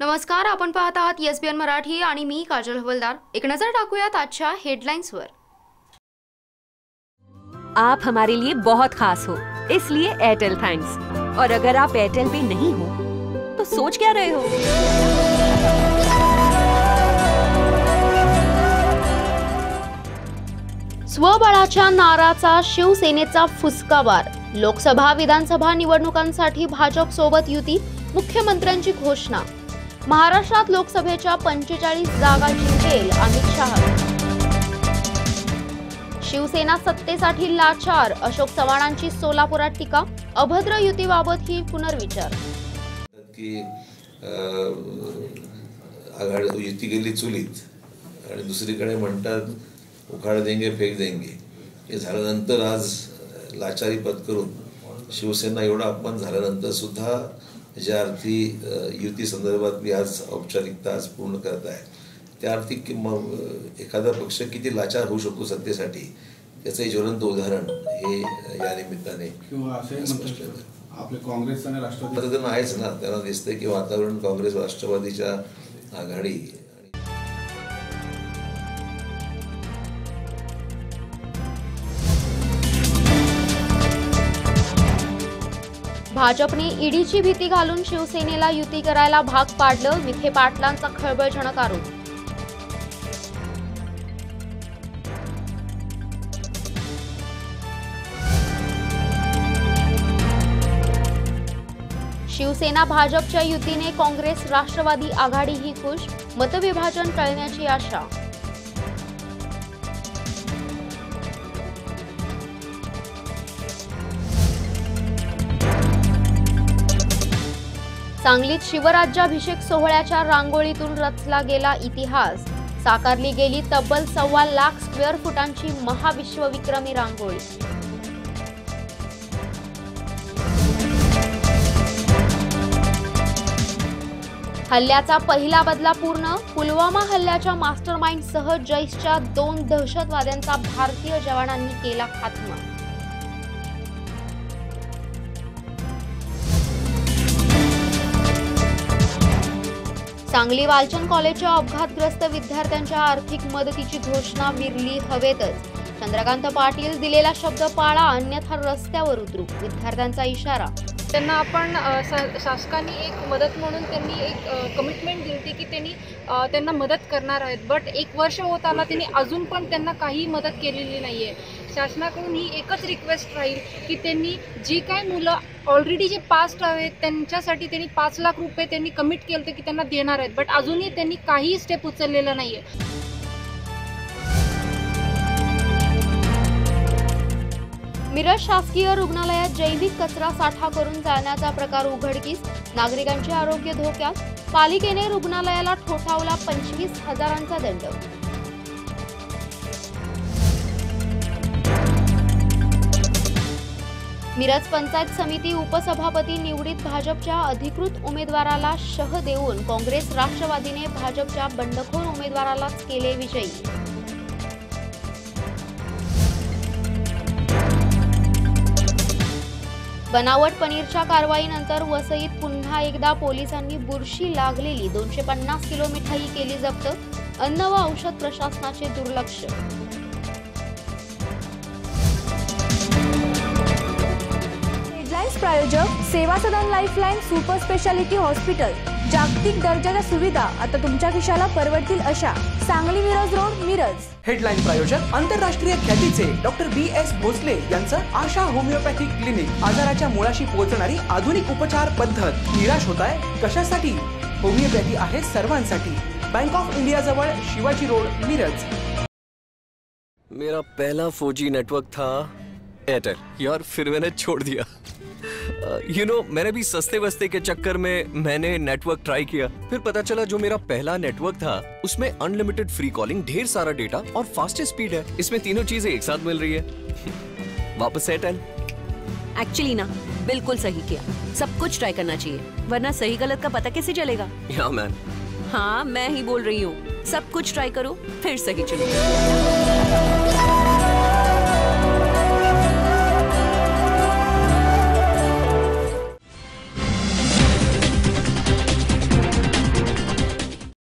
नमस्कार, आपण पाहत आहात एसबीएन मराठी आणि मी काजल हवलदार। एक नजर टाकूयात आजच्या हेडलाइन्सवर। आप हमारे लिए बहुत खास हो, इसलिए एयरटेल थैंक्स। और अगर आप एयरटेल पे नहीं हो तो सोच क्या रहे हो? स्वबळाच्या नाराचा शिवसेनेचा फुसकाबार। लोकसभा विधानसभा निवडणुकांसाठी भाजप सोबत युती, मुख्यमंत्र्यांची घोषणा। महाराष्ट्रात लोकसभेच्या 45 जागा जिंकेल अमित शाह। शिवसेना सत्तेसाठी लाचार, अशोक चव्हाणांची सोलापुरात टीका। अभद्र युतीबाबत ही पुनर्विचार। की आघाडी युती गेली चुलीत आणि दुसरीकडे म्हणतात उखाड़ देंगे फेक देंगे। हे झाल्यानंतर आज लाचारी पत्करून शिवसेना एवढा अपमान झाल्यानंतर सुद्धा ज्या अर्थी युती संदर्भात मी आज औपचारिकता आज पूर्ण करत आहे, त्या अर्थी की एखादा पक्ष किती लाचार होऊ शकतो सत्तेसाठी त्याचं ज्वलंत उदाहरण हे या निमित्ताने आपले काँग्रेस आणि राष्ट्रवादी आहेच ना। त्यांना दिसतंय की वातावरण काँग्रेस राष्ट्रवादीच्या आघाडी। भाजपने ईडीची भीती घालून शिवसेनेला युती करायला भाग पाडलं, विखे पाटलांचा खळबळजनक आरोप। शिवसेना भाजपच्या युतीने काँग्रेस राष्ट्रवादी आघाडीही खुश, मतविभाजन टळण्याची आशा। सांगलीत शिवराज्याभिषेक सोहळ्याच्या रांगोळीतून रचला गेला इतिहास। साकारली गेली तब्बल 1.25 लाख स्क्वेअर फुटांची महाविश्वविक्रमी रांगोळी। हल्ल्याचा पहिला बदला पूर्ण, पुलवामा हल्ल्याच्या मास्टरमाइंडसह जैशच्या 2 दहशतवाद्यांचा भारतीय जवानांनी केला खात्मा। सांगली वालचंद कॉलेजच्या अपघातग्रस्त विद्यार्थ्यांच्या आर्थिक मदतीची घोषणा विरली हवेतच। चंद्रकांत पाटील दिलेला शब्द पाळा, अन्यथा रस्त्यावर उतरू, विद्यार्थ्यांचा इशारा। त्यांना आपण शासकाने एक मदत म्हणून त्यांनी एक कमिटमेंट दिली की त्यांना मदत करणार आहेत, बट 1 वर्ष होत आला, त्यांनी अजून पण त्यांना काही मदत केलेली नाही आहे। शासनाकडून ही एकच रिक्वेस्ट राहील की त्यांनी जी काही मुलं ऑलरेडी जे पास्ट आहेत त्यांच्यासाठी त्यांनी 5 लाख रुपये त्यांनी कमिट केलं होतं की त्यांना देणार आहेत, बट अजूनही त्यांनी काही स्टेप उचललेला नाही आहे। मिरज शासकीय रुग्णालयात जैविक कचरा साठा करून जाळण्याचा प्रकार उघडकीस, नागरिकांचे आरोग्य धोक्यात। पालिकेने रुग्णालयाला ठोठावला 25,000चा दंड। मिरज पंचायत समिती उपसभापती निवडीत भाजपच्या अधिकृत उमेदवाराला शह देऊन काँग्रेस राष्ट्रवादीने भाजपच्या बंडखोर उमेदवारालाच केले विजयी। बनावट पनीरच्या कारवाईनंतर वसईत पुन्हा एकदा पोलिसांनी बुरशी लागलेली 250 किलो मिठाई केली जप्त, अन्न व औषध प्रशासनाचे दुर्लक्ष। प्रायोजक सेवा सदन लाईफलाईन सुपर स्पेशालिटी हॉस्पिटल। जागतिक दर्जाच्या सुविधा आता तुमच्या खिशाला परवडतील अशा। सांगली मिरज रोड, मिरज। हेडलाईन प्रायोजक आंतरराष्ट्रीय ख्यातीचे डॉक्टर BS भोसले यांचं आशा होमिओपॅथिक क्लिनिक। आजाराच्या मुळाशी पोहोचणारी आधुनिक उपचार पद्धत। निराश होताय कशासाठी? होमिओपॅथी आहे सर्वांसाठी। बँक ऑफ इंडिया जवळ, शिवाजी रोड, मिरज। मेरा पहला 4G नेटवर्क था एयरटेल, यार फिर मैंने छोड़ दिया। मैंने भी सस्ते वस्ते के चक्कर में मैंने नेटवर्क ट्राई किया, फिर पता चला जो मेरा पहला नेटवर्क था उसमें अनलिमिटेड फ्री कॉलिंग, ढेर सारा डेटा और फास्टेस्ट स्पीड है। इसमें तीनों चीजें एक साथ मिल रही है। वापस एयरटेल। एक्चुअली ना, बिल्कुल सही किया। सब कुछ ट्राई करना चाहिए, वरना सही गलत का पता कैसे चलेगा? या मैन। हाँ, मैं ही बोल रही हूँ, सब कुछ ट्राई करो फिर सही चलो।